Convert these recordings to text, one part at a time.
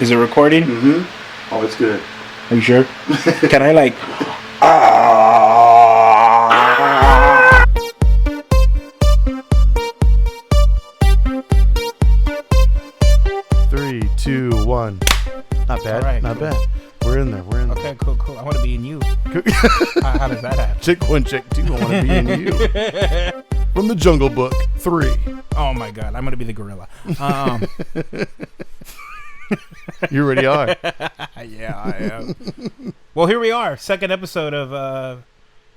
Is it recording? Mm-hmm. Oh, it's good. Are you sure? Can I like... 3, 2, 1. Not bad. Right, not cool. bad. We're in there. We're in there. Okay, cool. I want to be in you. How does that happen? Check 1, check 2. I want to be in you. From the Jungle Book 3. Oh my God, I'm going to be the gorilla. You already are. Yeah, I am. Well, here we are. Second episode of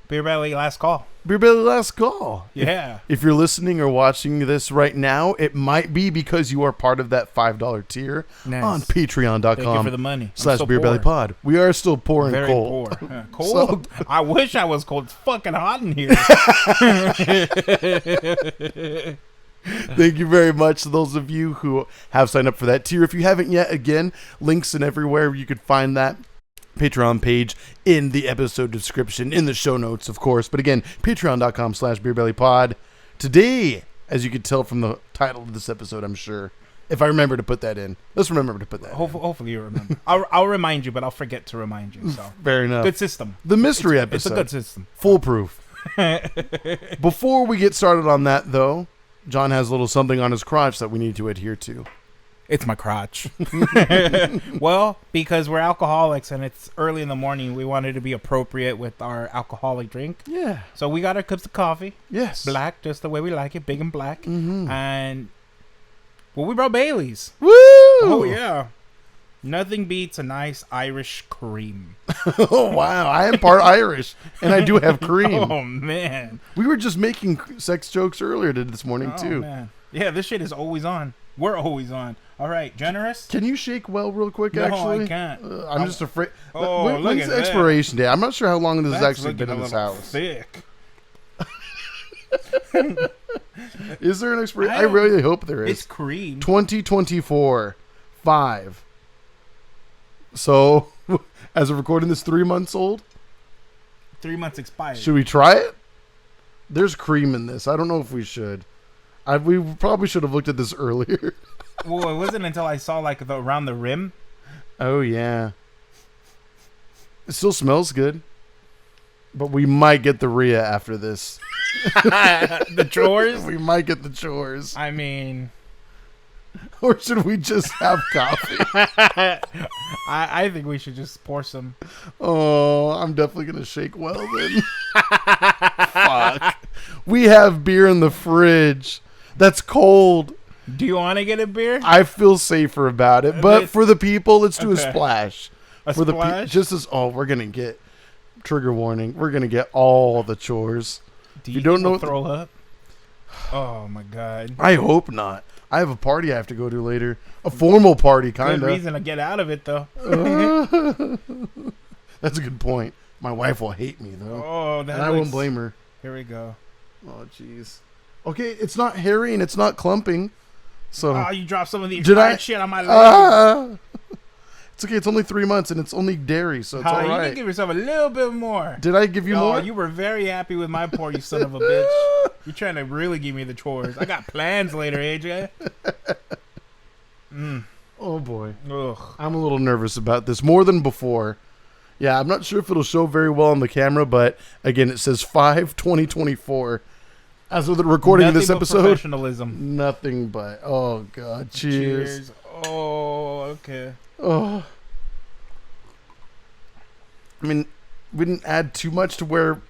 Beer Belly Last Call. Beer Belly Last Call. Yeah. If you're listening or watching this right now, it might be because you are part of that $5 tier on patreon.com. Thank you for the money. / Beer Belly Pod. We are still poor and Very cold. poor. Cold? So, I wish I was cold. It's fucking hot in here. Thank you very much to those of you who have signed up for that tier. If you haven't yet, again, links and everywhere you could find that Patreon page in the episode description, in the show notes, of course. But again, patreon.com / beerbellypod. Today, as you could tell from the title of this episode, I'm sure, if I remember to put that in. Let's remember to put that in. Hopefully you remember. I'll remind you, but I'll forget to remind you. So fair enough. Good system. The mystery episode. It's a good system. Foolproof. Before we get started on that, though, John has a little something on his crotch that we need to adhere to. It's my crotch. Well, because we're alcoholics and it's early in the morning, we wanted to be appropriate with our alcoholic drink. Yeah. So we got our cups of coffee. Yes. Black, just the way we like it, big and black. Mm-hmm. And, well, we brought Bailey's. Woo! Oh, yeah. Nothing beats a nice Irish cream. Oh, wow. I am part Irish, and I do have cream. Oh, man. We were just making sex jokes earlier this morning, too. Man. Yeah, this shit is always on. We're always on. All right, generous? Can you shake well real quick, No, actually? I can't. I'm just afraid. Oh, look when's at the that. expiration date? I'm not sure how long this has That's actually been in looking this a little house. thick. Is there an expiration? I really hope there is. It's cream. 2024. 5. So, as of recording this, 3 months old? 3 months expired. Should we try it? There's cream in this. I don't know if we should. We probably should have looked at this earlier. Well, it wasn't until I saw like around the rim. Oh, yeah. It still smells good. But we might get the Rhea after this. The chores? We might get the chores. I mean... Or should we just have coffee? I think we should just pour some. Oh, I'm definitely going to shake well then. Fuck. We have beer in the fridge. That's cold. Do you want to get a beer? I feel safer about it. But for the people, let's do a splash. A for splash? Just as, we're going to get, trigger warning, we're going to get all the chores. Do you don't know throw up? Oh, my God. I hope not. I have a party I have to go to later. A formal party, kind of. Good reason to get out of it, though. That's a good point. My wife will hate me, though. Oh, that and I won't blame her. Here we go. Oh, jeez. Okay, it's not hairy and it's not clumping. So. Oh, you dropped some of the expired shit on my leg. It's okay. It's only 3 months and it's only dairy, so it's all right. You can give yourself a little bit more. Did I give you more? You were very happy with my pour, you son of a bitch. You're trying to really give me the chores. I got plans later, AJ. Oh, boy. Ugh. I'm a little nervous about this, more than before. Yeah, I'm not sure if it'll show very well on the camera, but again, it says 5/20/24. As of the recording of this episode, professionalism. Nothing but, oh, God. Cheers. Oh, okay. Oh. I mean, we didn't add too much to where...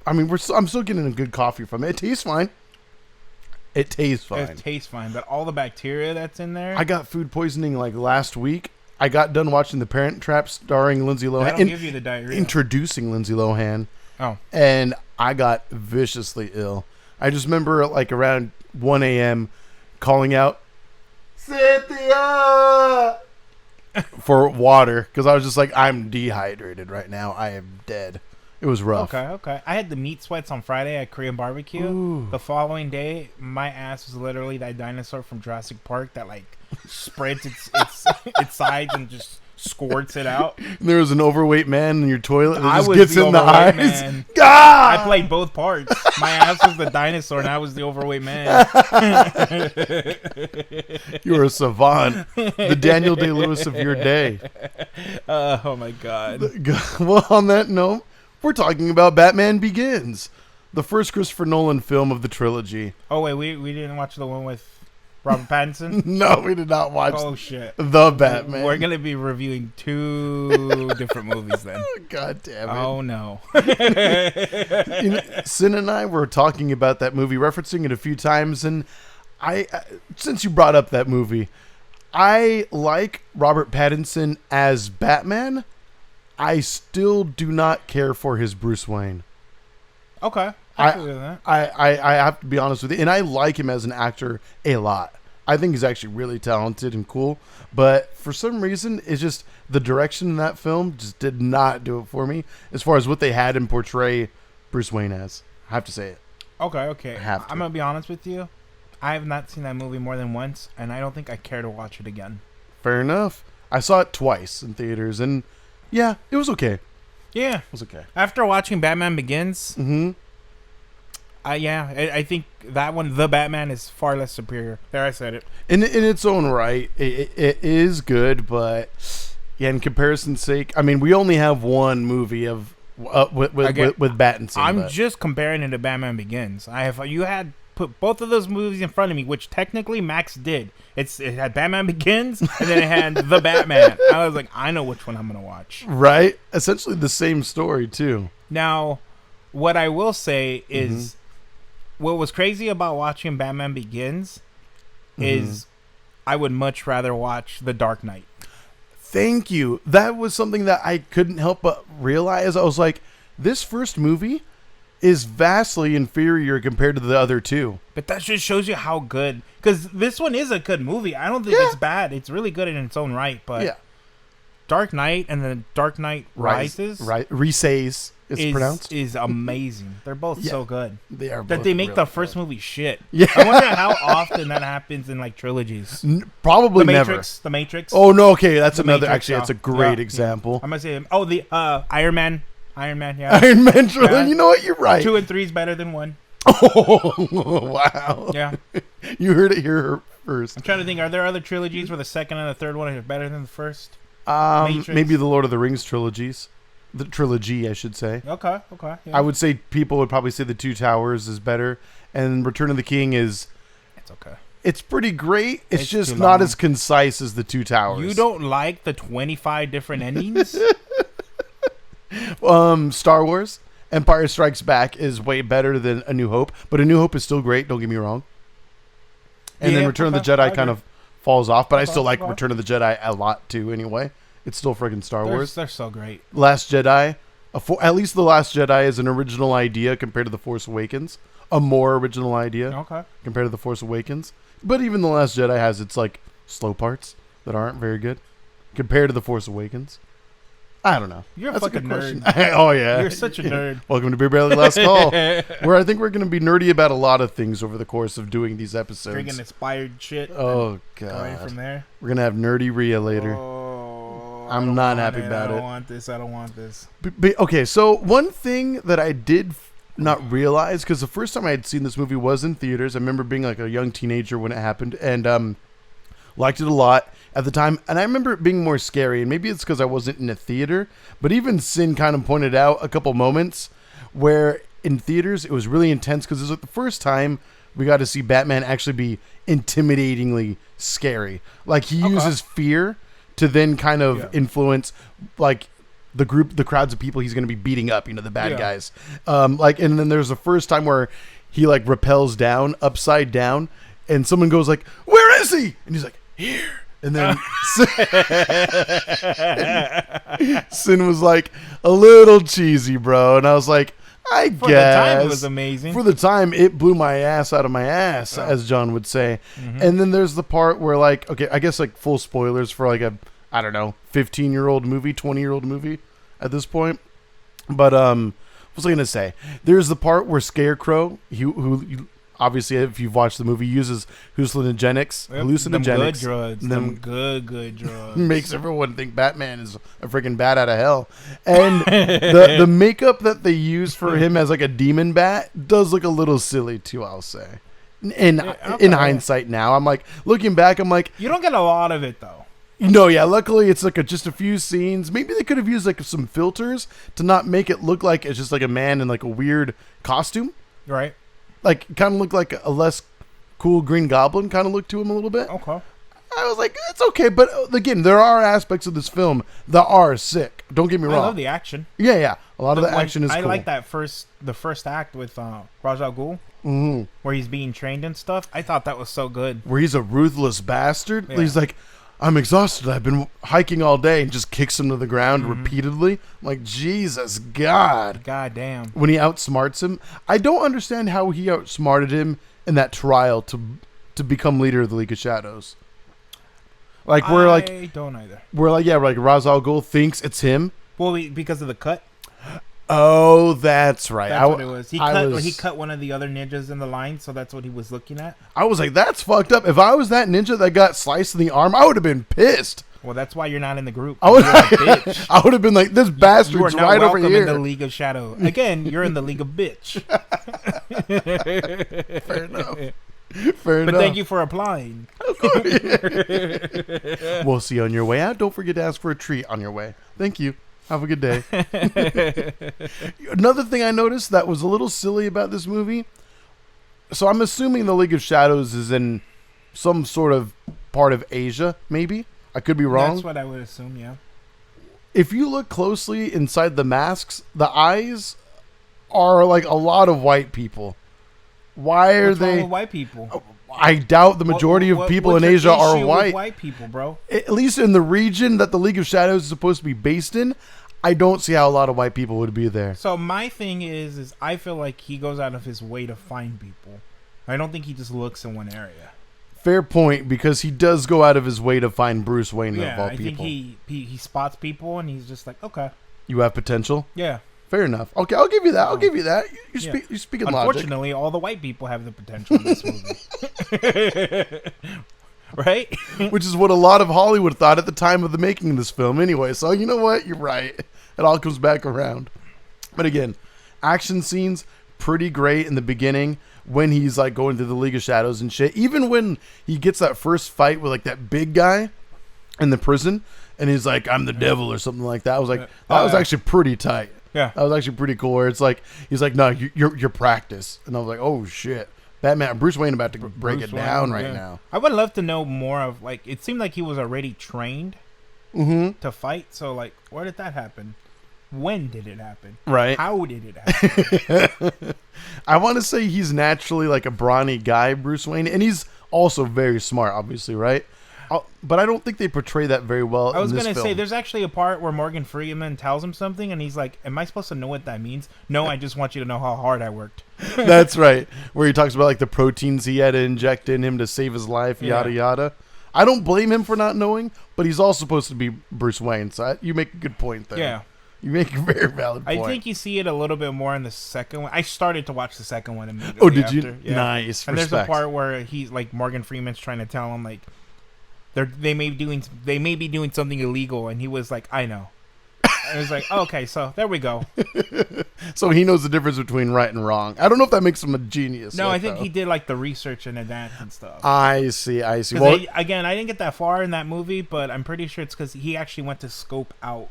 I mean, I'm still getting a good coffee from it. It tastes fine. It tastes fine, but all the bacteria that's in there... I got food poisoning like last week. I got done watching The Parent Trap starring Lindsay Lohan. That'll give you the diarrhea. Introducing Lindsay Lohan. Oh. And I got viciously ill. I just remember like around 1 a.m. calling out, Cynthia! for water. Because I was just like, I'm dehydrated right now. I am dead. It was rough. Okay. I had the meat sweats on Friday at Korean barbecue. Ooh. The following day, my ass was literally that dinosaur from Jurassic Park that like spreads its sides and just squirts it out. And there was an overweight man in your toilet that I just was gets the in the overweight eyes. man. God! I played both parts. My ass was the dinosaur, and I was the overweight man. You were a savant. The Daniel Day-Lewis of your day. Oh my god. Well, on that note, we're talking about Batman Begins, the first Christopher Nolan film of the trilogy. Oh wait, we didn't watch the one with Robert Pattinson? No, we did not watch Oh shit. The Batman. We're gonna be reviewing 2 different movies then. God damn it. Oh no. Sin and I were talking about that movie, referencing it a few times, and I since you brought up that movie, I like Robert Pattinson as Batman. I still do not care for his Bruce Wayne. Okay. I that. have to be honest with you, and I like him as an actor a lot. I think he's actually really talented and cool, but for some reason, it's just the direction in that film just did not do it for me as far as what they had him portray Bruce Wayne as. I have to say it. Okay. I have to. I'm gonna be honest with you. I have not seen that movie more than once, and I don't think I care to watch it again. Fair enough. I saw it twice in theaters, and yeah, it was okay. Yeah. It was okay. After watching Batman Begins, Mm-hmm. I think that one, The Batman, is far less superior. There, I said it. In its own right, it is good, but yeah, in comparison's sake, I mean, we only have one movie of with Pattinson. I'm just comparing it to Batman Begins. You had put both of those movies in front of me, which technically Max did. It had Batman Begins, and then it had The Batman. I was like, I know which one I'm gonna watch. Right, essentially the same story too. Now, what I will say is, what was crazy about watching Batman Begins is I would much rather watch The Dark Knight. Thank you. That was something that I couldn't help but realize. I was like, this first movie is vastly inferior compared to the other two. But that just shows you how good, because this one is a good movie. I don't think it's bad. It's really good in its own right, but Dark Knight and then Dark Knight Rises, Rises is pronounced, is amazing. They're both so good. They are. That both they make really the first movie shit. Yeah. I wonder how often that happens in like trilogies. Probably The never. Matrix. The Matrix. Oh no, okay, that's another. Matrix, Actually, that's a great example. I'm gonna say the Iron Man. Yeah. Iron Man trilogy. Yeah. You know what? You're right. 2 and 3 is better than 1. Oh wow. Yeah. You heard it here first. I'm trying to think. Are there other trilogies where the second and the third one are better than the first? Maybe the Lord of the Rings trilogies. The trilogy, I should say. Okay. Yeah. I would say people would probably say the Two Towers is better, and Return of the King is. It's okay. It's pretty great. It's just too not long. as concise as the Two Towers. You don't like the 25 different endings? Star Wars Empire Strikes Back is way better than A New Hope, but A New Hope is still great. Don't get me wrong. And then Return of the Jedi kind of falls off, but I still like Return of the Jedi a lot too. Anyway. It's still friggin' Star Wars. They're so great. Last Jedi. At least The Last Jedi is an original idea compared to The Force Awakens. A more original idea compared to The Force Awakens. But even The Last Jedi has its, like, slow parts that aren't very good compared to The Force Awakens. I don't know. You're That's a fucking nerd. Oh, yeah. You're such a nerd. Welcome to Beer Barely Last Call, where I think we're going to be nerdy about a lot of things over the course of doing these episodes. Friggin' inspired shit. Oh, God. Going from there. We're going to have Nerdy Rhea later. I'm not happy about it. I don't want this. But, okay, so one thing that I did not realize, because the first time I had seen this movie was in theaters. I remember being like a young teenager when it happened, and liked it a lot at the time. And I remember it being more scary, and maybe it's because I wasn't in a theater, but even Sin kind of pointed out a couple moments where in theaters it was really intense, because it was like the first time we got to see Batman actually be intimidatingly scary. Like, he uses fear to then kind of influence, like, the crowds of people he's going to be beating up, the bad guys. And then there's the first time where he, like, rappels down, upside down, and someone goes, like, "Where is he?" And he's like, "Here." And then Sin was like, a little cheesy, bro. And I was like, I guess. For the time, it was amazing. For the time, it blew my ass out of my ass, as John would say. Mm-hmm. And then there's the part where, like, okay, I guess, like, full spoilers for, like, a, I don't know, 15-year-old movie, 20-year-old movie at this point. But, what was I going to say? There's the part where Scarecrow, who obviously, if you've watched the movie, uses hallucinogenics. Them good drugs. Them good drugs. Makes everyone think Batman is a freaking bat out of hell. And the makeup that they use for him as like a demon bat does look a little silly too, I'll say. In hindsight now, I'm like, looking back, I'm like, you don't get a lot of it though. No, yeah. Luckily, it's like just a few scenes. Maybe they could have used like some filters to not make it look like it's just like a man in like a weird costume. Right. Like, kind of look like a less cool Green Goblin kind of look to him a little bit. Okay. I was like, it's okay, but again, there are aspects of this film that are sick. Don't get me wrong. I love the action. Yeah. A lot of the action is cool. I like the first act with Ra's al Ghul, where he's being trained and stuff. I thought that was so good. Where he's a ruthless bastard. Yeah. He's like, I'm exhausted. I've been hiking all day, and just kicks him to the ground repeatedly. I'm like, Jesus, God. God damn. When he outsmarts him. I don't understand how he outsmarted him in that trial to become leader of the League of Shadows. Like, I don't either. We're like, yeah, like Ra's al Ghul thinks it's him. Well, because of the cut. Oh, that's right. That's what it was. He cut one of the other ninjas in the line, so that's what he was looking at. I was like, that's fucked up. If I was that ninja that got sliced in the arm, I would have been pissed. Well, that's why you're not in the group. I would have been like, this bastard's right over here. You are not welcome in the League of Shadow. Again, you're in the League of Bitch. Fair enough. But thank you for applying. We'll see you on your way out. Don't forget to ask for a treat on your way. Thank you. Have a good day. Another thing I noticed that was a little silly about this movie. So I'm assuming the League of Shadows is in some sort of part of Asia, maybe. I could be wrong. That's what I would assume, yeah. If you look closely inside the masks, the eyes are like a lot of white people. Why are What's they wrong with white people? I doubt the majority of people in Asia are white. White people, bro. At least in the region that the League of Shadows is supposed to be based in, I don't see how a lot of white people would be there. So my thing is I feel like he goes out of his way to find people. I don't think he just looks in one area. Fair point, because he does go out of his way to find Bruce Wayne of all people. Yeah, I think he spots people and he's just like, okay. You have potential? Yeah. Fair enough. Okay, I'll give you that. I'll give you that. You speak in logic. Unfortunately, all the white people have the potential in this movie. Right? Which is what a lot of Hollywood thought at the time of the making of this film anyway. So, you know what? You're right. It all comes back around. But again, action scenes, pretty great in the beginning when he's like going through the League of Shadows and shit. Even when he gets that first fight with like that big guy in the prison and he's like, I'm the devil or something like that. I was like, that was actually pretty tight. Yeah. That was actually pretty cool. Where it's like, he's like, no, you're practice. And I was like, oh shit. Bruce Wayne about to break it down right now. I would love to know more of, like, it seemed like he was already trained to fight. So, like, where did that happen? When did it happen? Right. How did it happen? I want to say he's naturally like a brawny guy, Bruce Wayne, and he's also very smart, obviously, right? But I don't think they portray that very well. I was going to say, there's actually a part where Morgan Freeman tells him something, and he's like, am I supposed to know what that means? No, I just want you to know how hard I worked. That's right. Where he talks about like the proteins he had to inject in him to save his life, yada, yada. I don't blame him for not knowing, but he's all supposed to be Bruce Wayne, so you make a good point there. Yeah. You make a very valid point. I think you see it a little bit more in the second one. I started to watch the second one immediately. Oh, did after. you? Yeah. Nice. And there's a part where he's like, Morgan Freeman's trying to tell him like they may be doing something illegal, and he was like, I know. And it was like, oh, okay, so there we go. So he knows the difference between right and wrong. I don't know if that makes him a genius. No, I think he did like the research and advance and stuff. I see. Well, again, I didn't get that far in that movie, but I'm pretty sure it's because he actually went to scope out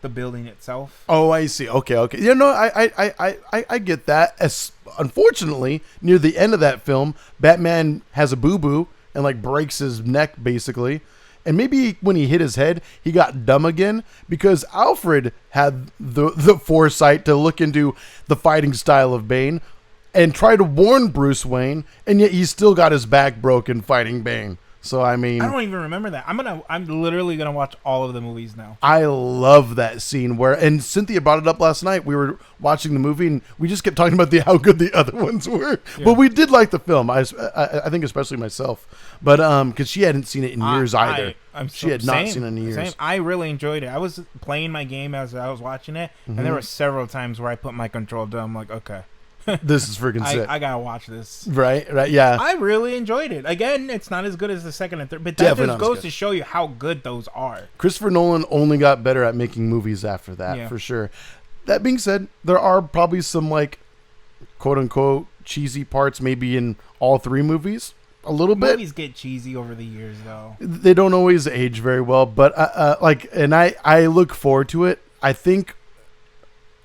the building itself. Oh, I see. Okay. Yeah, no, I get that. Unfortunately, near the end of that film, Batman has a boo-boo and like breaks his neck basically. And maybe when he hit his head, he got dumb again because Alfred had the foresight to look into the fighting style of Bane and try to warn Bruce Wayne, and yet he still got his back broken fighting Bane. So I mean, I don't even remember that. I'm literally gonna watch all of the movies now. I love that scene and Cynthia brought it up last night. We were watching the movie and we just kept talking about how good the other ones were. Yeah. But we did like the film. I think especially myself, but because she hadn't seen it in years either. She had not seen it in years. Same. I really enjoyed it. I was playing my game as I was watching it, and there were several times where I put my control down. I'm like, okay. This is freaking sick. I gotta watch this. Right, yeah. I really enjoyed it. Again, it's not as good as the second and third, but that Definitely just goes to show you how good those are. Christopher Nolan only got better at making movies after that, for sure. That being said, there are probably some like quote unquote cheesy parts maybe in all three movies. A little bit. Movies get cheesy over the years, though. They don't always age very well, but I look forward to it. I think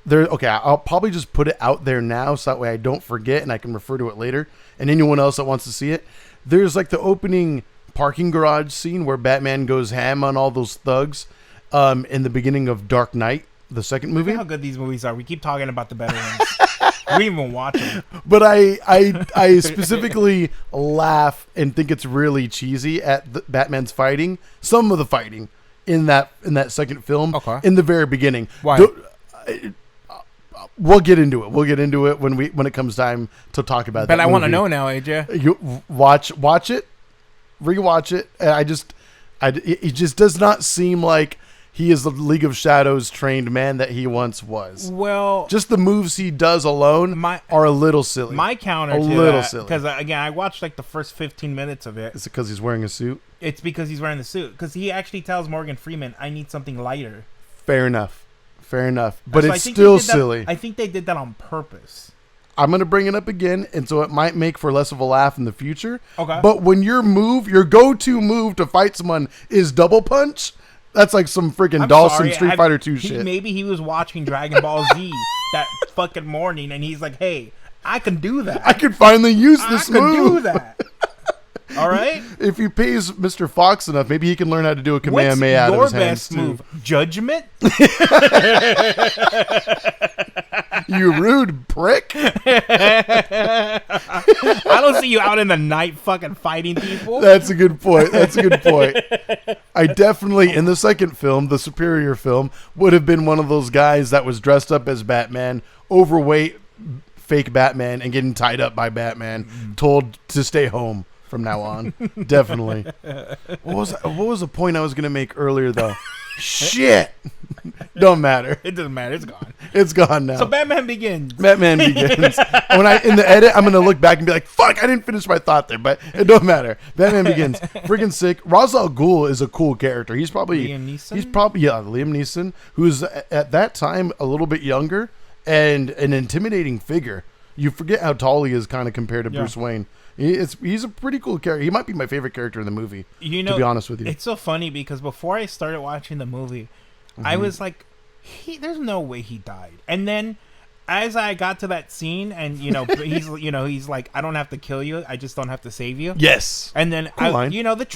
I'll probably just put it out there now, so that way I don't forget and I can refer to it later. And anyone else that wants to see it, there's like the opening parking garage scene where Batman goes ham on all those thugs, in the beginning of Dark Knight, the second movie. Look how good these movies are. We keep talking about the better ones. We didn't even watch them. But I specifically laugh and think it's really cheesy at Batman's fighting. Some of the fighting in that second film, in the very beginning. Why? We'll get into it. We'll get into it when it comes time to talk about that. But I want to know now, AJ. You watch it, rewatch it. It just does not seem like he is the League of Shadows trained man that he once was. Well, just the moves he does alone are a little silly. My counter to that, because again, I watched like the first 15 minutes of it. Is it because he's wearing a suit? It's because he's wearing the suit. Because he actually tells Morgan Freeman, "I need something lighter." Fair enough. But so it's still silly. I think they did that on purpose. I'm going to bring it up again, and so it might make for less of a laugh in the future. Okay. But when your go-to move to fight someone is double punch, that's like some freaking Dawson Street Fighter 2 shit. Maybe he was watching Dragon Ball Z that fucking morning, and he's like, "Hey, I can do that. I can finally use this move. I can do that." All right. If he pays Mr. Fox enough, maybe he can learn how to do a Kamehameha out of his hands. What's your best move? Judgment? You rude prick. I don't see you out in the night fucking fighting people. That's a good point. I definitely, in the second film, the superior film, would have been one of those guys that was dressed up as Batman, overweight, fake Batman, and getting tied up by Batman, told to stay home from now on. Definitely. What was the point I was going to make earlier, though? Shit. Don't matter. It doesn't matter. It's gone. It's gone now. So Batman Begins. When in the edit, I'm going to look back and be like, fuck, I didn't finish my thought there, but it don't matter. Batman Begins. Freaking sick. Ra's al Ghul is a cool character. He's probably Liam Neeson? Liam Neeson, who's at that time a little bit younger and an intimidating figure. You forget how tall he is kind of compared to Bruce Wayne. He's a pretty cool character. He might be my favorite character in the movie, to be honest with you. It's so funny because before I started watching the movie, I was like, there's no way he died. And then as I got to that scene and, he's like, I don't have to kill you. I just don't have to save you. Yes. And then, the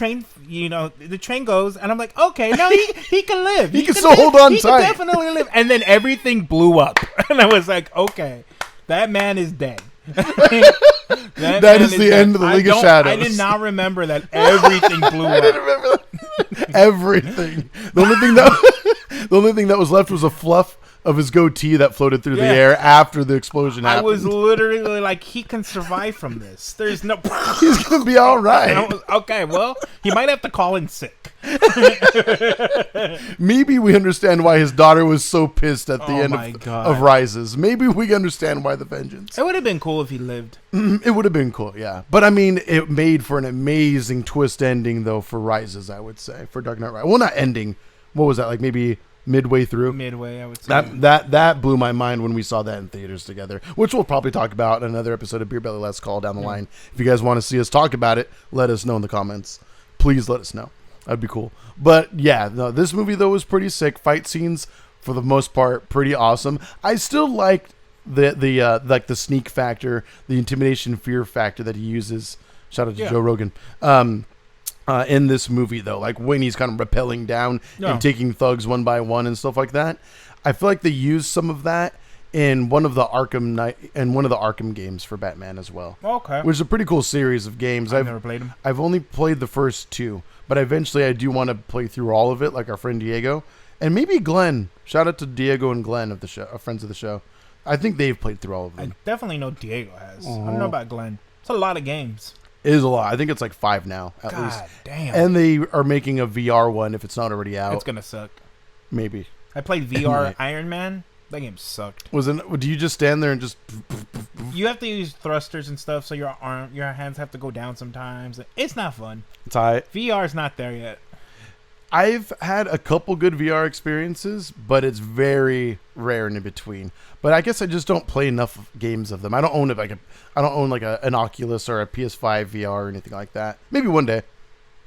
train goes and I'm like, okay, no, he can live. He can still hold on tight. He can definitely live. And then everything blew up. And I was like, okay, that man is dead. that is the end of the League of Shadows. I did not remember that everything blew up. I didn't remember that. Everything. The only thing that was left was a fluff of his goatee that floated through the air after the explosion happened. I was literally like, he can survive from this. There's no... He's going to be all right. Okay, well, he might have to call in sick. Maybe we understand why his daughter was so pissed at the end of Rises. Maybe we understand why the vengeance. It would have been cool if he lived. It would have been cool, yeah. But I mean, it made for an amazing twist ending, though, for Rises, I would say, for Dark Knight Rises. Well, not ending. What was that, like maybe midway through? Midway, I would say. That blew my mind when we saw that in theaters together, which we'll probably talk about in another episode of Beer Belly Let's Call down the line. If you guys want to see us talk about it, let us know in the comments. Please let us know. That'd be cool. But yeah, no, this movie though was pretty sick. Fight scenes for the most part pretty awesome. I still liked the like the sneak factor, the intimidation fear factor that he uses. Shout out to Joe Rogan. In this movie though, like when he's kind of rappelling down and taking thugs one by one and stuff like that. I feel like they used some of that in one of the Arkham games for Batman as well. Okay. Which is a pretty cool series of games. I've never played them. I've only played the first two, but eventually I do want to play through all of it, like our friend Diego. And maybe Glenn. Shout out to Diego and Glenn of the show, friends of the show. I think they've played through all of them. I definitely know Diego has. I don't know about Glenn. It's a lot of games. It is a lot. I think it's like 5 now, at least. God damn. And they are making a VR one if it's not already out. It's going to suck. Maybe. I played VR Iron Man. That game sucked. Do you just stand there and just... You have to use thrusters and stuff, so your hands have to go down sometimes. It's not fun. It's alright. VR's not there yet. I've had a couple good VR experiences, but it's very rare and in between. But I guess I just don't play enough games of them. I don't own it an Oculus or a PS5 VR or anything like that. Maybe one day.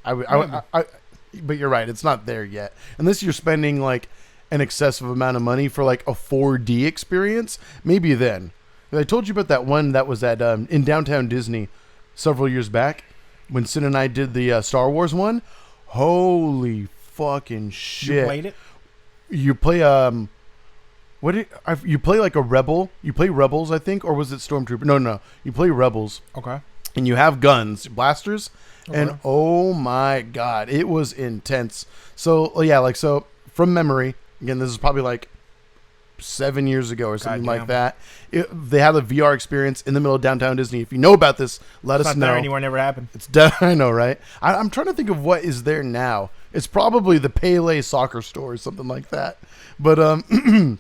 But you're right, it's not there yet. Unless you're spending like an excessive amount of money for like a 4D experience, maybe then. I told you about that one that was at in downtown Disney several years back when Sin and I did the Star Wars one. Holy fucking shit! You played it? You play you play like a rebel. You play rebels, I think, or was it stormtrooper? No. You play rebels. Okay. And you have guns, blasters, Okay. and oh my god, it was intense. So yeah, so from memory, again, this is probably like 7 years ago or something like that. They had a VR experience in the middle of downtown Disney. If you know about this, let us know. It's not there anymore. Never happened. I know, right? I'm trying to think of what is there now. It's probably the Pele soccer store or something like that. But it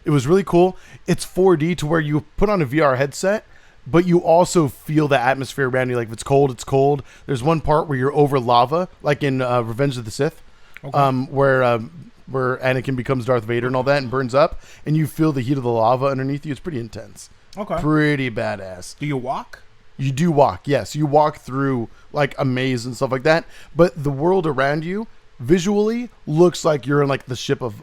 was really cool. It's 4D to where you put on a VR headset, but you also feel the atmosphere around you. Like if it's cold, it's cold. There's one part where you're over lava, like in Revenge of the Sith, where Anakin becomes Darth Vader and all that and burns up, and you feel the heat of the lava underneath you. It's pretty intense. Okay. Pretty badass. Do you walk? You do walk, yes. You walk through like a maze and stuff like that, but the world around you visually looks like you're in like the ship of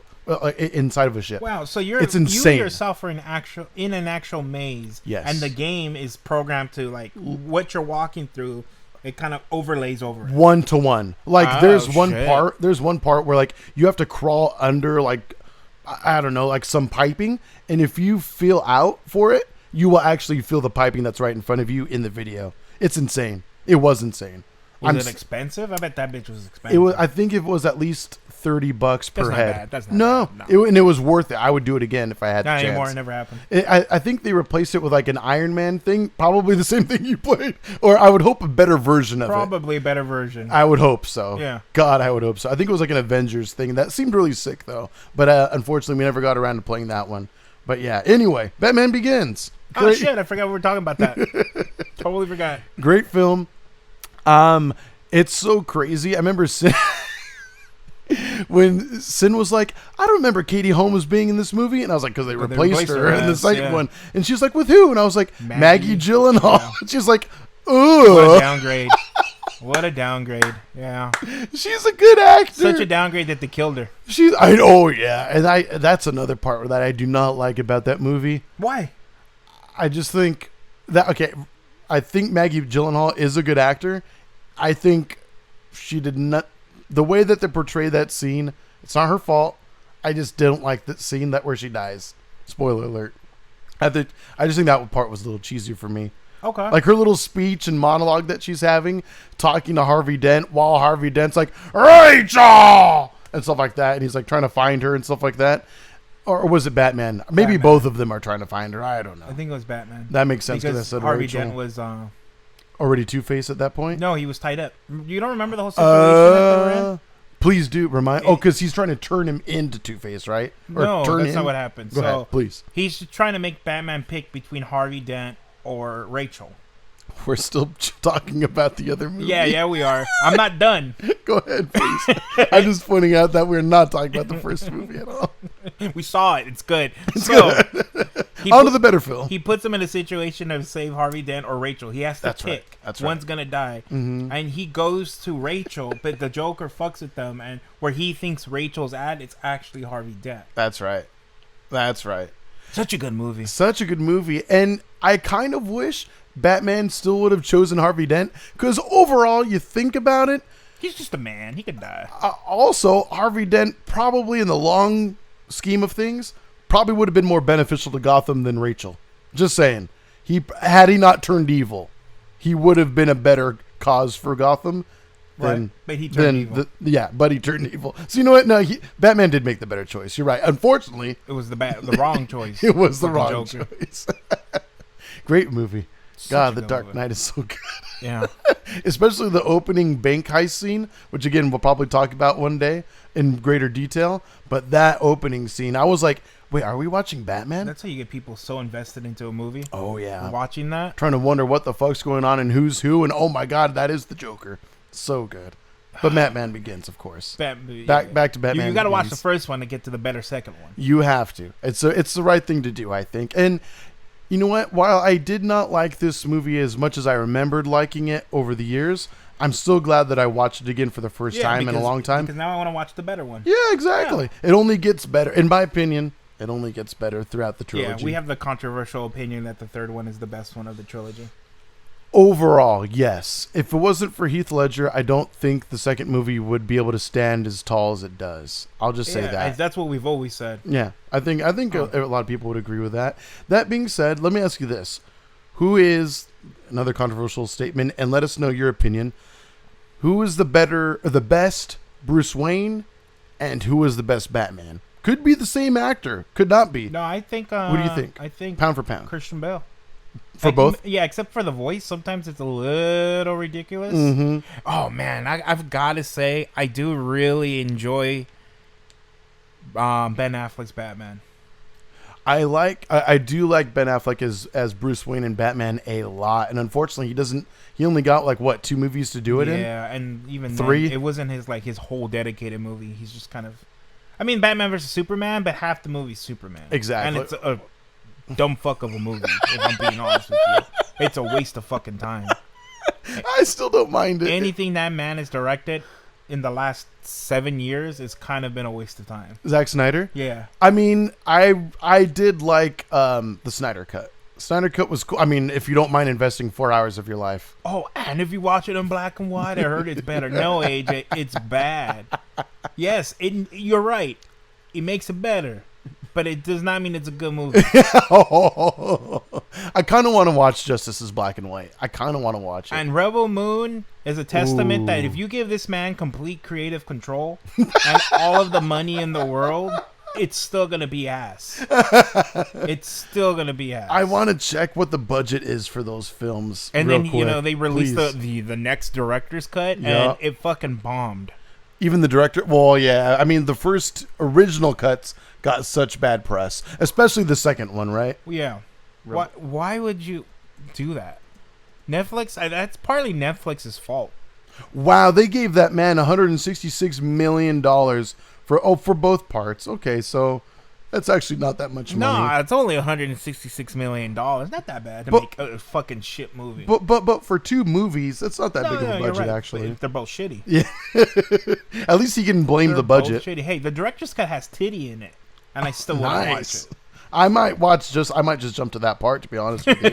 inside of a ship. Wow, so it's insane. You yourself are in an actual maze. Yes. And the game is programmed to like what you're walking through. It kind of overlays over it. 1-to-1. Like there's one shit. part where like you have to crawl under like I don't know, like some piping, and if you feel out for it, you will actually feel the piping that's right in front of you in the video. It's insane. It was insane. Was it expensive? I bet that bitch was expensive. I think it was at least $30 per head. Bad. That's not bad. And it was worth it. I would do it again if I had the chance. Not anymore. It never happened. I think they replaced it with like an Iron Man thing. Probably the same thing you played. Or I would hope a better version of it. Probably a better version. I would hope so. Yeah. God, I would hope so. I think it was like an Avengers thing. That seemed really sick though. But unfortunately, we never got around to playing that one. But yeah, anyway, Batman Begins. Oh shit, I forgot we were talking about that. Totally forgot. Great film. It's so crazy. I remember when Sin was like, I don't remember Katie Holmes being in this movie. And I was like, because they replaced her in the second one. And she's like, with who? And I was like, Maggie Gyllenhaal. Yeah. She's like, ooh. What a downgrade. What a downgrade. Yeah. She's a good actor. Such a downgrade that they killed her. Yeah. And that's another part that I do not like about that movie. Why? I just think that, okay, I think Maggie Gyllenhaal is a good actor. I think she did not, the way that they portray that scene, it's not her fault. I just didn't like that scene where she dies. Spoiler alert. I just think that part was a little cheesy for me. Okay. Like her little speech and monologue that she's having, talking to Harvey Dent while Harvey Dent's like, Rachel! And stuff like that. And he's like trying to find her and stuff like that. Or was it Batman? Maybe Batman. Both of them are trying to find her. I don't know. I think it was Batman. That makes sense because I said Harvey Rachel. Dent was already Two-Face at that point? No, he was tied up. You don't remember the whole situation that they were in? Please do remind. Because he's trying to turn him into Two-Face, right? Or no, that's not what happened. Go ahead, please. He's trying to make Batman pick between Harvey Dent or Rachel. We're still talking about the other movie. Yeah, we are. I'm not done. Go ahead, please. I'm just pointing out that we're not talking about the first movie at all. We saw it. It's good. On to the better film. He puts him in a situation to save Harvey Dent or Rachel. He has to pick. Right. That's One's going to die. Mm-hmm. And he goes to Rachel, but the Joker fucks with them. And where he thinks Rachel's at, it's actually Harvey Dent. That's right. Such a good movie. And I kind of wish Batman still would have chosen Harvey Dent. Because overall, you think about it. He's just a man. He could die. Also, Harvey Dent probably in the long scheme of things probably would have been more beneficial to Gotham than Rachel. Just saying. Had he not turned evil, he would have been a better cause for Gotham. Right. But he turned evil. But he turned evil. So you know what? No, Batman did make the better choice. You're right. Unfortunately, it was the wrong choice. It was the wrong choice. Great movie. God, The Dark Knight is so good. Yeah. Especially the opening bank heist scene, which again we'll probably talk about one day in greater detail. But that opening scene, I was like, wait, are we watching Batman? That's how you get people so invested into a movie. Oh, yeah. Watching that. Trying to wonder what the fuck's going on and who's who. And oh my God, that is the Joker. So good. But Batman Begins, of course. Back to Batman. You got to watch the Begins. first one to get to the better second one. You have to. It's the right thing to do, I think. And you know what? While I did not like this movie as much as I remembered liking it over the years, I'm still glad that I watched it again for the first time in a long time. Because now I want to watch the better one. Yeah, exactly. Yeah. It only gets better. In my opinion, it only gets better throughout the trilogy. Yeah, we have the controversial opinion that the third one is the best one of the trilogy. Overall, yes. If it wasn't for Heath Ledger, I don't think the second movie would be able to stand as tall as it does. I'll just say that. That's what we've always said. Yeah, I think a lot of people would agree with that. That being said, let me ask you this. Who is, another controversial statement, and let us know your opinion, who is the best Bruce Wayne, and who is the best Batman? Could be the same actor. Could not be. No, I think... what do you think? I think... Pound for pound. Christian Bale. For both? Yeah, except for the voice. Sometimes it's a little ridiculous. Mm-hmm. Oh, man. I've got to say, I do really enjoy Ben Affleck's Batman. I do like Ben Affleck as Bruce Wayne and Batman a lot. And unfortunately, he only got, like, what, 2 movies to do it in? Yeah, and even 3? then, it wasn't his whole dedicated movie. He's just kind of... I mean, Batman versus Superman, but half the movie's Superman. Exactly. And it's a dumb fuck of a movie, if I'm being honest with you. It's a waste of fucking time. I still don't mind it. Anything that man has directed in the last 7 years has kind of been a waste of time. Zack Snyder? Yeah. I mean, I did like the Snyder Cut. Snyder Cut was cool. I mean, if you don't mind investing 4 hours of your life. Oh, and if you watch it in black and white, I heard it's better. No, AJ, it's bad. Yes, you're right. It makes it better. But it does not mean it's a good movie. I kind of want to watch Justice's Black and White. I kind of want to watch it. And Rebel Moon is a testament that if you give this man complete creative control and all of the money in the world, it's still going to be ass. It's still going to be ass. I want to check what the budget is for those films. And real then, quick. They released the next director's cut, and it fucking bombed. Even the director, well, yeah. I mean, the first original cuts got such bad press, especially the second one, right? Yeah. Why would you do that? Netflix, that's partly Netflix's fault. Wow, they gave that man $166 million for both parts. Okay, so that's actually not that much money. No, it's only $166 million. Not that bad to make a fucking shit movie. But for 2 movies, that's not that big of a budget, right. Actually. They're both shitty. Yeah. At least he can blame the budget. Both shitty. Hey, the director's cut has titty in it, and I still want to watch it. I might just jump to that part, to be honest with you.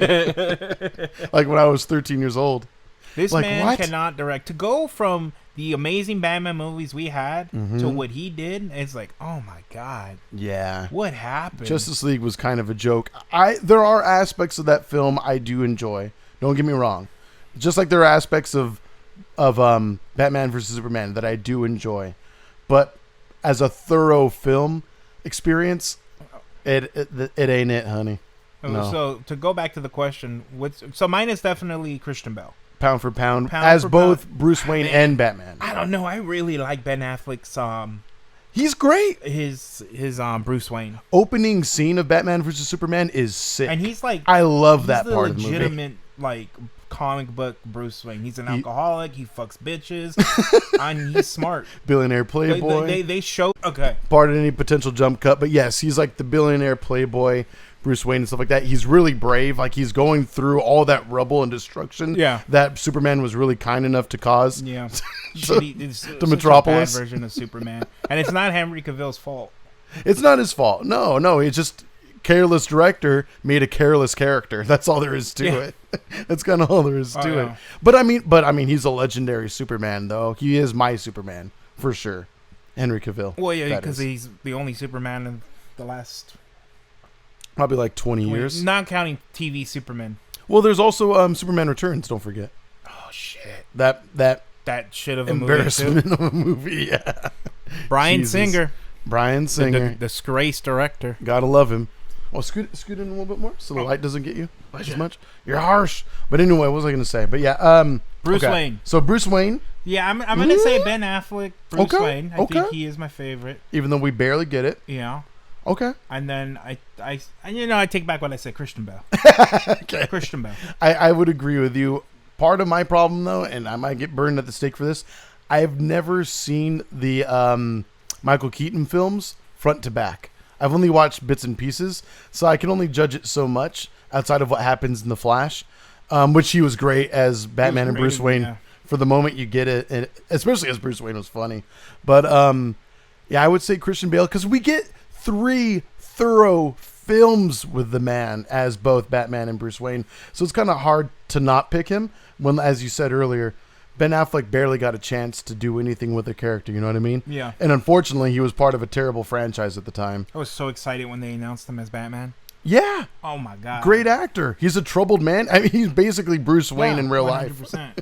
Like when I was 13 years old. This man cannot direct. To go from the amazing Batman movies we had to what he did, it's like, oh my God. Yeah. What happened? Justice League was kind of a joke. There are aspects of that film I do enjoy. Don't get me wrong. Just like there are aspects of Batman vs. Superman that I do enjoy. But as a thorough film experience, it ain't it, honey. No. So to go back to the question, so mine is definitely Christian Bale. Pound for pound as both Bruce Wayne and Batman. I don't know. I really like Ben Affleck's he's great. His Bruce Wayne. Opening scene of Batman vs. Superman is sick. And he's like, I love that part of the movie. Legitimate like comic book Bruce Wayne. He's an alcoholic, he fucks bitches, and he's smart. Billionaire playboy. They show Pardon any potential jump cut, but yes, he's like the billionaire playboy Bruce Wayne and stuff like that. He's really brave. Like he's going through all that rubble and destruction that Superman was really kind enough to cause. Yeah. to Metropolis. A bad version of Superman. And it's not Henry Cavill's fault. It's not his fault. No. It's just careless director made a careless character. That's all there is to it. That's kind of all there is to it. But I mean, he's a legendary Superman, though. He is my Superman for sure. Henry Cavill. Well, yeah, because he's the only Superman in the last probably like 20 years. Not counting TV Superman. Well, there's also Superman Returns. Don't forget. Oh shit. That shit of a embarrassment movie of a movie. Yeah. Bryan Singer. The disgraced director. Gotta love him. Well, scoot in a little bit more so the light doesn't get you as much. You're harsh. But anyway, what was I going to say? But yeah, Bruce Wayne. So Bruce Wayne. Yeah, I'm going to say Ben Affleck, Bruce Okay, Wayne. I okay. think he is my favorite. Even though we barely get it. Yeah. Okay. And then I take back what I said. Christian Bale. Okay. Christian Bale. I would agree with you. Part of my problem, though, and I might get burned at the stake for this, I've never seen the Michael Keaton films front to back. I've only watched bits and pieces, so I can only judge it so much outside of what happens in The Flash, which he was great as Batman and Bruce Wayne. Yeah. For the moment you get it, and especially as Bruce Wayne was funny. But yeah, I would say Christian Bale because we get 3 thorough films with the man as both Batman and Bruce Wayne. So it's kind of hard to not pick him when, as you said earlier, Ben Affleck barely got a chance to do anything with the character. You know what I mean? Yeah. And unfortunately, he was part of a terrible franchise at the time. I was so excited when they announced him as Batman. Yeah. Oh my God. Great actor. He's a troubled man. I mean, he's basically Bruce Wayne in real 100%. life.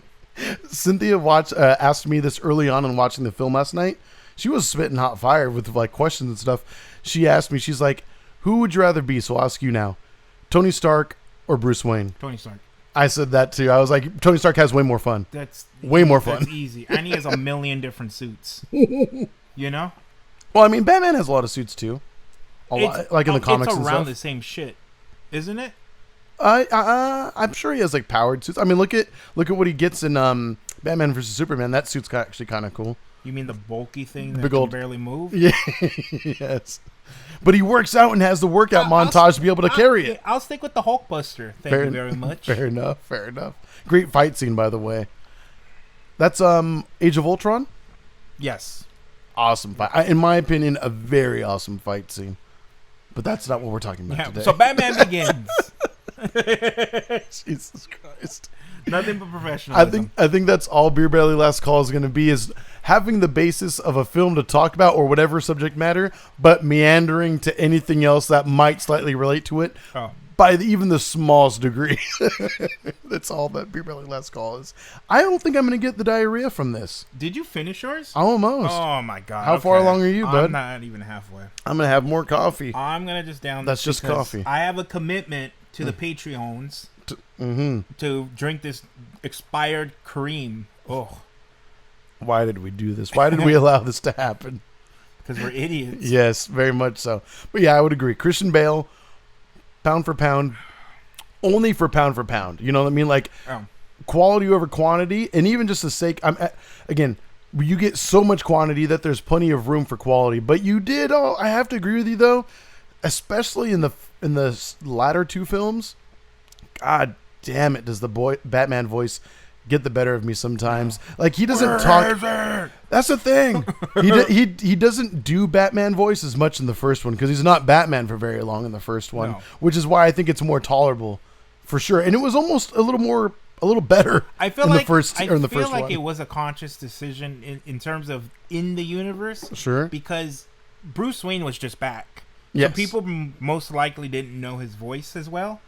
Cynthia asked me this early on in watching the film last night. She was spitting hot fire with like questions and stuff. She asked me, she's like, who would you rather be? So I'll ask you now, Tony Stark or Bruce Wayne? Tony Stark. I said that too. I was like, Tony Stark has way more fun. That's way more fun. That's easy. And he has a million different suits. You know? Well, I mean, Batman has a lot of suits too. A lot, like in the comics it's and around stuff. the same shit, isn't it? I'm sure he has like powered suits. I mean, look at what he gets in Batman vs Superman. That suit's actually kind of cool. You mean the bulky thing that Big can old- barely move? Yeah, yes. But he works out and has the workout montage to be able to carry it. I'll stick with the Hulkbuster. Thank you very much. Fair enough. Fair enough. Great fight scene, by the way. That's Age of Ultron. Yes. Awesome fight. In my opinion, a very awesome fight scene. But that's not what we're talking about today. So Batman Begins. Jesus Christ. Nothing but professionalism. I think that's all Beer Belly Last Call is going to be, is having the basis of a film to talk about or whatever subject matter, but meandering to anything else that might slightly relate to it by even the smallest degree. That's all that Beer Belly Last Call is. I don't think I'm going to get the diarrhea from this. Did you finish yours? Almost. Oh my God. How far along are you, bud? I'm not even halfway. I'm going to have more coffee. I'm going to just down That's this just because coffee. I have a commitment to the Patreons Mm-hmm. to drink this expired cream. Oh, Why did we do this? Why did we allow this to happen? because we're idiots. Yes, very much so. But yeah, I would agree. Christian Bale, pound for pound, only for pound. You know what I mean? Like quality over quantity, and even just the sake. Again, you get so much quantity that there's plenty of room for quality. But you did. I have to agree with you though, especially in the latter 2 films. God damn it, does the Batman voice get the better of me sometimes? Like he doesn't talk. That's the thing. He doesn't do Batman voice as much in the first one because he's not Batman for very long in the first one, which is why I think it's more tolerable, for sure. And it was almost a little better. I feel in like the first I or in the feel first like one. it was a conscious decision in terms of in the universe. Sure. Because Bruce Wayne was just back. Yes. So people most likely didn't know his voice as well.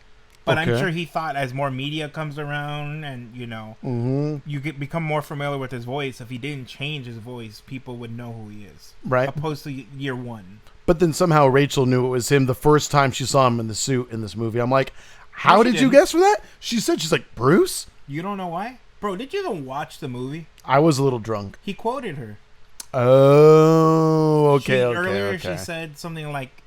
But I'm sure he thought as more media comes around and, you become more familiar with his voice. If he didn't change his voice, people would know who he is. Right. Opposed to year 1. But then somehow Rachel knew it was him the first time she saw him in the suit in this movie. I'm like, how did you guess for that? She's like, Bruce? You don't know why? Bro, did you even watch the movie? I was a little drunk. He quoted her. Oh, okay, Earlier okay. she said something like,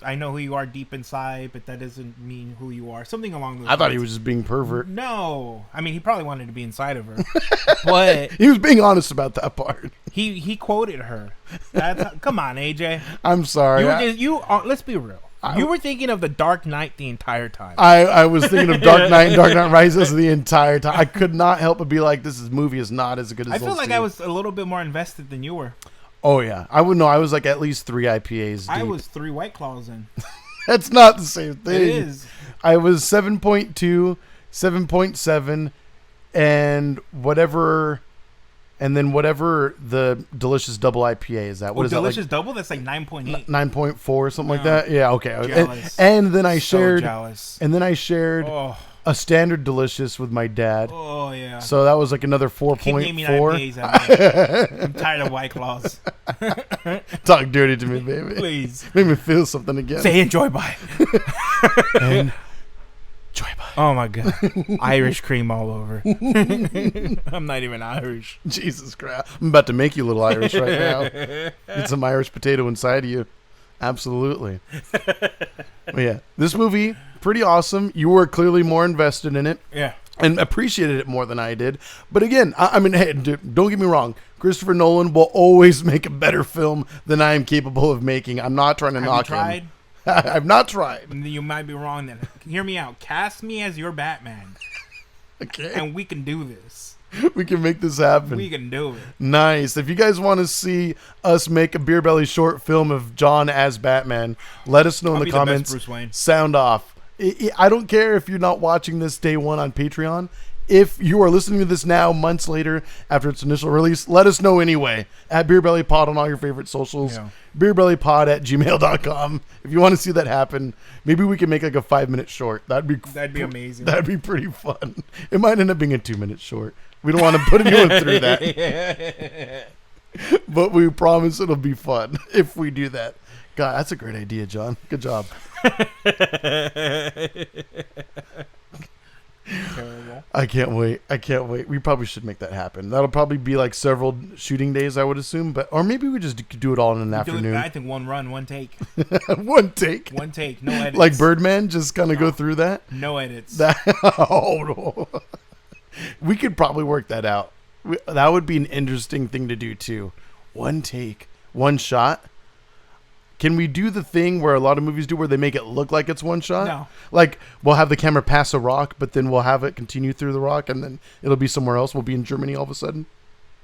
I know who you are deep inside, but that doesn't mean who you are. Something along those lines. I thought he was just being pervert. No. I mean, he probably wanted to be inside of her. But he was being honest about that part. He quoted her. Come on, AJ. I'm sorry. Let's be real. You were thinking of the Dark Knight the entire time. I was thinking of Dark Knight and Dark Knight Rises the entire time. I could not help but be like, this movie is not as good as I feel like two. I was a little bit more invested than you were. Oh, yeah. I would know. I was like at least 3 IPAs deep. I was 3 White Claws in. That's not the same thing. It is. I was 7.2, 7.7, and whatever the Delicious Double IPA is that. What is Delicious that? Double? That's like 9.8. 9.4 or something like that. Yeah, okay. Jealous. And then I shared. So jealous. And then I shared Oh. a standard delicious with my dad. Oh yeah. So that was like another Keep naming 4.4. IPAs out there. I'm tired of White Claws. Talk dirty to me, baby. Please. Make me feel something again. Say enjoy by. And joy by. Oh my god. Irish cream all over. I'm not even Irish. Jesus Christ. I'm about to make you a little Irish right now. Get some Irish potato inside of you. Absolutely. But yeah, this movie, pretty awesome. You were clearly more invested in it. Yeah. And appreciated it more than I did. But again, I mean, hey, dude, don't get me wrong. Christopher Nolan will always make a better film than I am capable of making. I'm not trying to knock him. I've not tried. You might be wrong then. Hear me out. Cast me as your Batman. Okay. And we can do this. We can make this happen. We can do it. Nice. If you guys want to see us make a Beer Belly short film of John as Batman, let us know in the comments. Bruce Wayne. Sound off. I don't care if you're not watching this day one on Patreon. If you are listening to this now, months later, after its initial release, let us know anyway. At Beer Belly Pod on all your favorite socials. Yeah. beerbellypod@gmail.com. If you want to see that happen, maybe we can make like a 5-minute short. That'd be amazing. That'd be pretty fun. It might end up being a 2-minute short. We don't want to put anyone through that. But we promise it'll be fun if we do that. God, that's a great idea, John. Good job. Terrible. I can't wait. We probably should make that happen. That'll probably be like several shooting days, I would assume. Or maybe we just do it all in an afternoon. I think one run, one take. One take. One take. No edits. Like Birdman, just kind of go through that. No edits. Oh, no. We could probably work that out. That would be an interesting thing to do too. One take, one shot. Can we do the thing where a lot of movies do where they make it look like it's one shot? No. Like, we'll have the camera pass a rock, but then we'll have it continue through the rock, and then it'll be somewhere else. We'll be in Germany all of a sudden?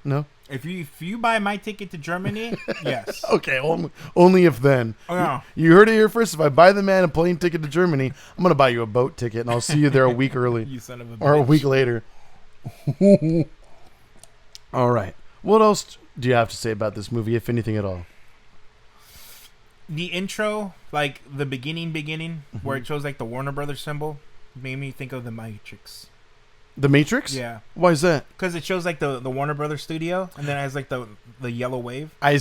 No? If you buy my ticket to Germany, yes. Okay, only if then. Oh, no. You heard it here first. If I buy the man a plane ticket to Germany, I'm going to buy you a boat ticket, and I'll see you there a week early. You son of a bitch. Or a week later. All right. What else do you have to say about this movie, if anything at all? The intro, like the beginning, where it shows like the Warner Brothers symbol, made me think of The Matrix. The Matrix? Yeah. Why is that? Because it shows like the Warner Brothers studio, and then it has like the yellow wave. I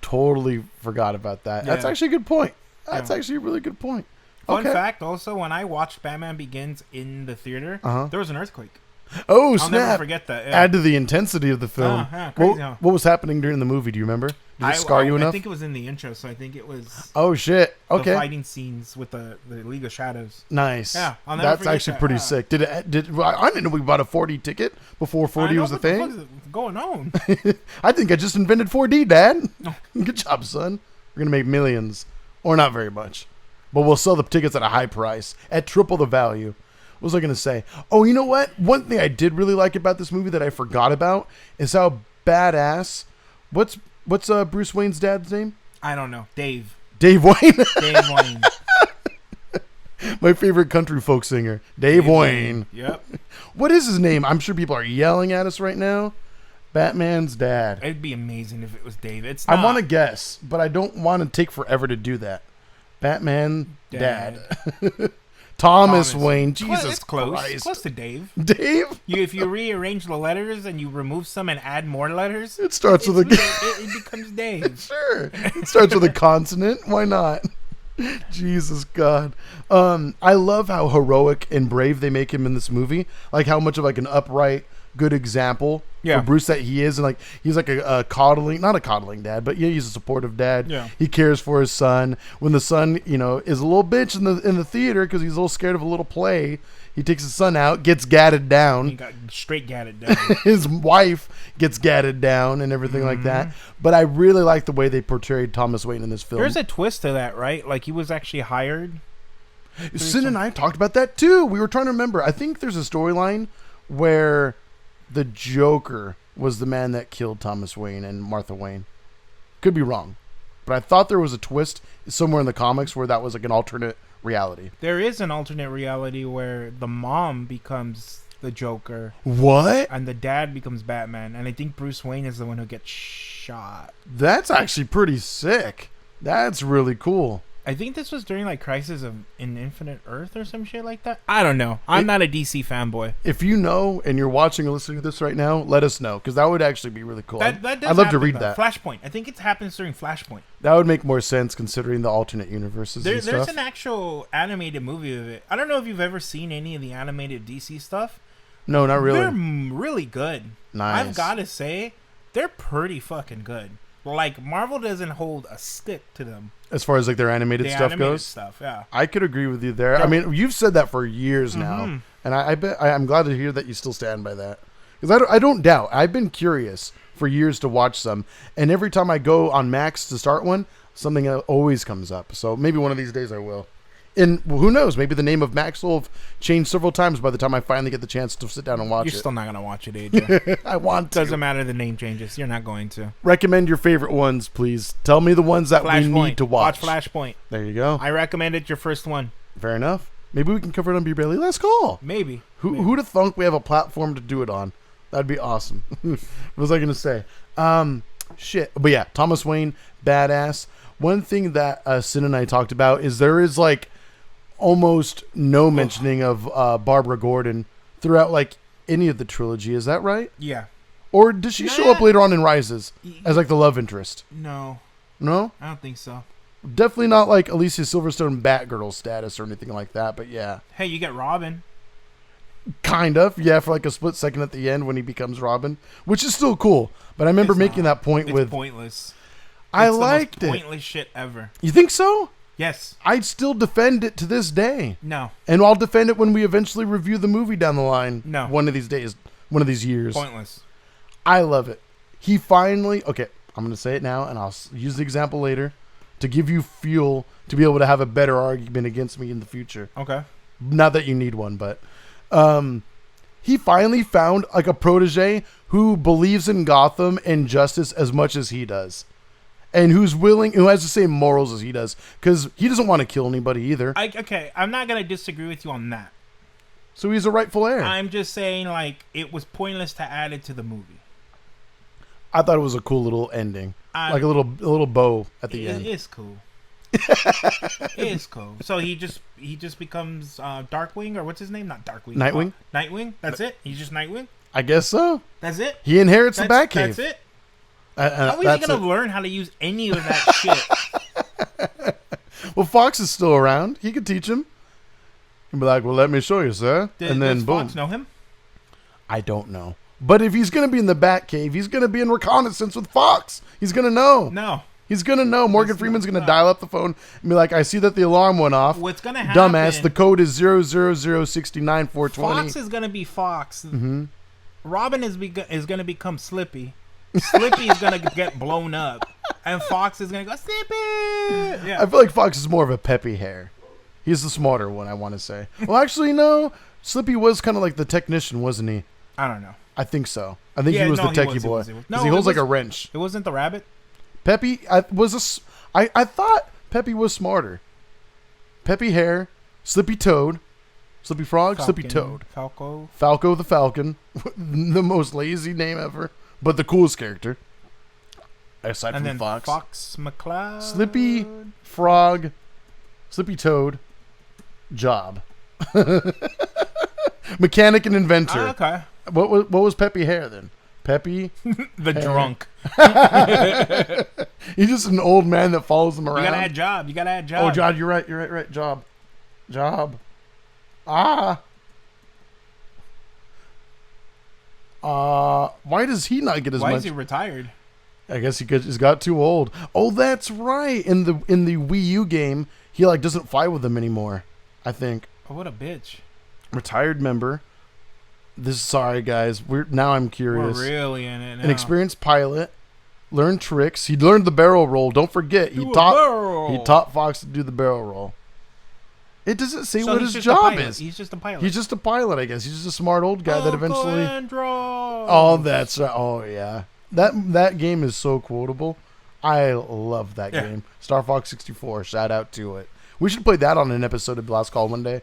totally forgot about that. Yeah. That's actually a good point. That's actually a really good point. Fun fact, also, when I watched Batman Begins in the theater, there was an earthquake. Oh, I'll snap. never forget that. Yeah. Add to the intensity of the film. Crazy, what was happening during the movie? Do you remember? Did it scar you enough? I think it was in the intro, so I think it was Oh, shit. Okay. the fighting scenes with the League of Shadows. Nice. Yeah, I'll never That's forget actually that. pretty Yeah. sick. I didn't know we bought a 4D ticket before 4D was a What the thing. fuck is going on? I think I just invented 4D, Dad. Good job, son. We're going to make millions. Or not very much. But we'll sell the tickets at a high price. At triple the value. What was I going to say? Oh, you know what? One thing I did really like about this movie that I forgot about is how badass. What's Bruce Wayne's dad's name? I don't know. Dave Wayne. Dave Wayne. My favorite country folk singer. Dave Wayne. Yep. What is his name? I'm sure people are yelling at us right now. Batman's dad. It'd be amazing if it was Dave. It's not. I want to guess, but I don't want to take forever to do that. Batman dad. Thomas Wayne. Jesus it's close. Christ. Close to Dave. Dave? If you rearrange the letters and you remove some and add more letters, It starts with a... it becomes Dave. Sure. It starts with a consonant. Why not? Jesus God. I love how heroic and brave they make him in this movie. Like how much of like an upright, good example for Bruce that he is. And like he's like a coddling, not a coddling dad, but yeah, he's a supportive dad. Yeah. He cares for his son. When the son, is a little bitch in the theater because he's a little scared of a little play, he takes his son out, gets gadded down. He got straight gadded down. His wife gets gadded down and everything like that. But I really like the way they portrayed Thomas Wayne in this film. There's a twist to that, right? Like he was actually hired. Sin and I talked about that too. We were trying to remember. I think there's a storyline where the Joker was the man that killed Thomas Wayne and Martha Wayne. Could be wrong. But I thought there was a twist somewhere in the comics where that was like an alternate reality. There is an alternate reality where the mom becomes the Joker. What? And the dad becomes Batman. And I think Bruce Wayne is the one who gets shot. That's actually pretty sick. That's really cool. I think this was during like Crisis of in Infinite Earth or some shit like that. I don't know. I'm not a DC fanboy. If you know and you're watching or listening to this right now, let us know because that would actually be really cool. That does I'd love to happen, read though. that. Flashpoint. I think it happens during Flashpoint. That would make more sense considering the alternate universes and There's stuff. an actual animated movie of it. I don't know if you've ever seen any of the animated DC stuff. No, not really. They're really good. Nice. I've got to say, they're pretty fucking good. Like, Marvel doesn't hold a stick to them. As far as like their animated The stuff animated goes, stuff, yeah. I could agree with you there. I mean, you've said that for years now, and I bet I'm glad to hear that you still stand by that. Because I don't doubt. I've been curious for years to watch some, and every time I go on Max to start one, something always comes up. So maybe one of these days I will. And who knows? Maybe the name of Max will have changed several times by the time I finally get the chance to sit down and watch it. You're still not going to watch it, AJ. I want to. Doesn't matter the name changes. You're not going to. Recommend your favorite ones, please. Tell me the ones that we need to watch. Watch Flashpoint. There you go. I recommend it your first one. Fair enough. Maybe we can cover it on Be Barely Last Call. Maybe. Who'd have thunk we have a platform to do it on? That'd be awesome. What was I going to say? Shit. But yeah, Thomas Wayne, badass. One thing that Sin and I talked about is there is like almost no mentioning of Barbara Gordon throughout like any of the trilogy. Is that right? Yeah. Or does she show up later on in Rises as like the love interest? No. No? I don't think so. Definitely not like Alicia Silverstone Batgirl status or anything like that, but yeah. Hey, you get Robin. Kind of, yeah, for like a split second at the end when he becomes Robin, which is still cool. But I remember making that point it's with... pointless. I it's liked the most it. pointless shit ever. You think so? Yes. I'd still defend it to this day. No. And I'll defend it when we eventually review the movie down the line. No. One of these days. One of these years. Pointless. I love it. He finally... Okay, I'm going to say it now, and I'll use the example later to give you fuel to be able to have a better argument against me in the future. Okay. Not that you need one, but... he finally found like a protege who believes in Gotham and justice as much as he does. And who has the same morals as he does. Because he doesn't want to kill anybody either. Okay, I'm not going to disagree with you on that. So he's a rightful heir. I'm just saying, like, it was pointless to add it to the movie. I thought it was a cool little ending. Like a little bow at the end. It is cool. It is cool. So he just becomes Darkwing, or what's his name? Not Darkwing. Nightwing? Nightwing? That's it? He's just Nightwing? I guess so. That's it? He inherits the Batcave. That's it? How is he going to learn how to use any of that shit? Well, Fox is still around. He could teach him. He'd be like, well, let me show you, sir. And then does boom. Fox know him? I don't know. But if he's going to be in the Batcave, he's going to be in reconnaissance with Fox. He's going to know. No. He's going to know. Morgan Freeman's going to dial up the phone and be like, I see that the alarm went off. What's going to happen? Dumbass, the code is 00069-420. Fox is going to be Fox. Mm-hmm. Robin is going to become Slippy. Slippy is going to get blown up. And Fox is going to go, Slippy! Yeah. I feel like Fox is more of a peppy hair. He's the smarter one, I want to say. Well, actually, no. Slippy was kind of like the technician, wasn't he? I don't know. I think so. I think he was the techie boy. Because he holds like a wrench. It wasn't the rabbit? Peppy I thought Peppy was smarter. Peppy hair, Slippy Toad, Slippy Frog, Falcon, Slippy Toad. Falco the Falcon. The most lazy name ever, but the coolest character. Aside from Fox. Fox McCloud. Slippy Frog, Slippy Toad, Job. Mechanic and inventor. Okay. What was Peppy hair then? Peppy the hair. Drunk. He's just an old man that follows them around. You gotta add Job. Oh, Job, you're right. Job. Why does he not get as much? Why is he retired? I guess he's got too old. Oh, that's right. In the Wii U game, he like doesn't fight with them anymore. I think. Oh, what a bitch. Retired member. Sorry guys. I'm curious. We're really in it now. An experienced pilot. Learned tricks. He learned the barrel roll. Don't forget, he taught Fox to do the barrel roll. It doesn't say what his job is. He's just a pilot. He's just a pilot, I guess. He's just a smart old guy that eventually. Andros. Oh, that's right. Oh, yeah. That game is so quotable. I love that game. Star Fox 64. Shout out to it. We should play that on an episode of Last Call one day.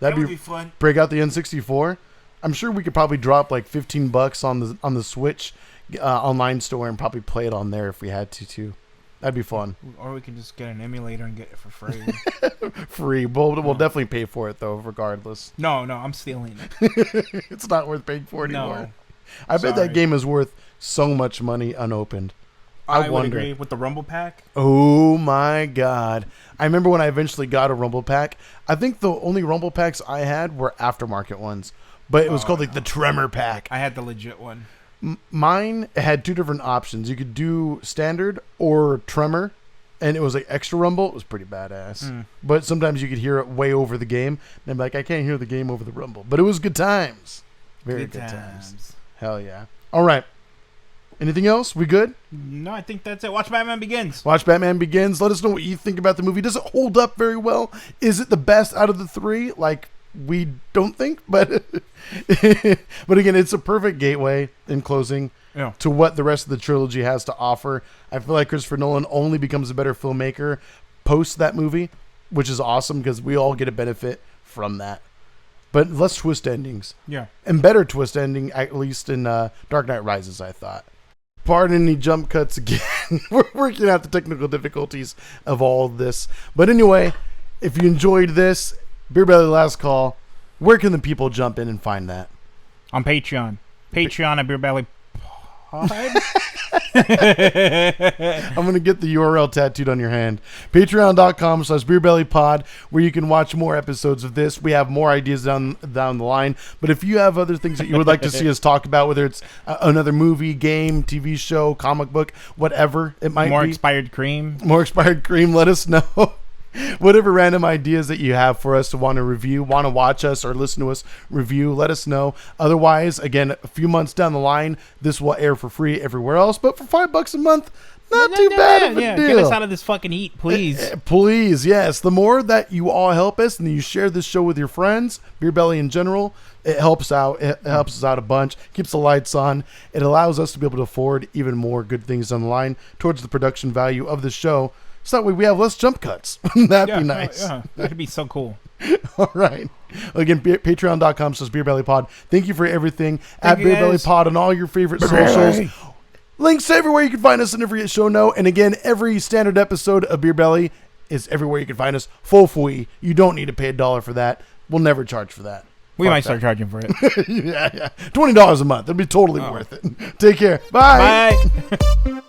That would be fun. Break out the N64. I'm sure we could probably drop like $15 on the Switch online store and probably play it on there if we had to too. That'd be fun. Or we can just get an emulator and get it for free. Free. We'll definitely pay for it, though, regardless. No, I'm stealing it. It's not worth paying for anymore. No. I bet that game is worth so much money unopened. I would agree with the Rumble Pack. Oh my God. I remember when I eventually got a Rumble Pack. I think the only Rumble Packs I had were aftermarket ones. But it was called like the Tremor Pack. I had the legit one. Mine had two different options. You could do standard or Tremor. And it was like extra rumble. It was pretty badass. But sometimes you could hear it way over the game. And I'm like, I can't hear the game over the rumble. But it was good times. Very good times. Hell yeah. All right. Anything else? We good? No, I think that's it. Watch Batman Begins. Watch Batman Begins. Let us know what you think about the movie. Does it hold up very well? Is it the best out of the three? Like, we don't think. But but again, it's a perfect gateway in closing to what the rest of the trilogy has to offer. I feel like Christopher Nolan only becomes a better filmmaker post that movie, which is awesome because we all get a benefit from that. But less twist endings. Yeah. And better twist ending, at least in Dark Knight Rises, I thought. Pardon any jump cuts again. We're working out the technical difficulties of all of this. But anyway, if you enjoyed this, Beer Belly Last Call, where can the people jump in and find that? On Patreon. Patreon at Beer Belly Pod. I'm going to get the URL tattooed on your hand. Patreon.com/BeerBellyPod, where you can watch more episodes of this. We have more ideas down the line. But if you have other things that you would like to see us talk about, whether it's another movie, game, TV show, comic book, whatever it might be. More expired cream, let us know. Whatever random ideas that you have for us to want to review, want to watch us or listen to us review, let us know. Otherwise, again, a few months down the line, this will air for free everywhere else. But for $5 a month, not too bad of a deal. Get us out of this fucking heat, please. Please, yes. The more that you all help us and you share this show with your friends, Beer Belly in general, it helps out. It helps us out a bunch. Keeps the lights on. It allows us to be able to afford even more good things on the line towards the production value of the show. So that way we have less jump cuts. That'd be nice. That'd be so cool. All right. Again, patreon.com/BeerBellyPod. Thank you for everything. At Beer Belly Pod on all your favorite socials. Links everywhere you can find us in every show note. And again, every standard episode of Beer Belly is everywhere you can find us. Full free. You don't need to pay $1 for that. We'll never charge for that. We might start charging for it. yeah. $20 a month. It'll be totally worth it. Take care. Bye. Bye.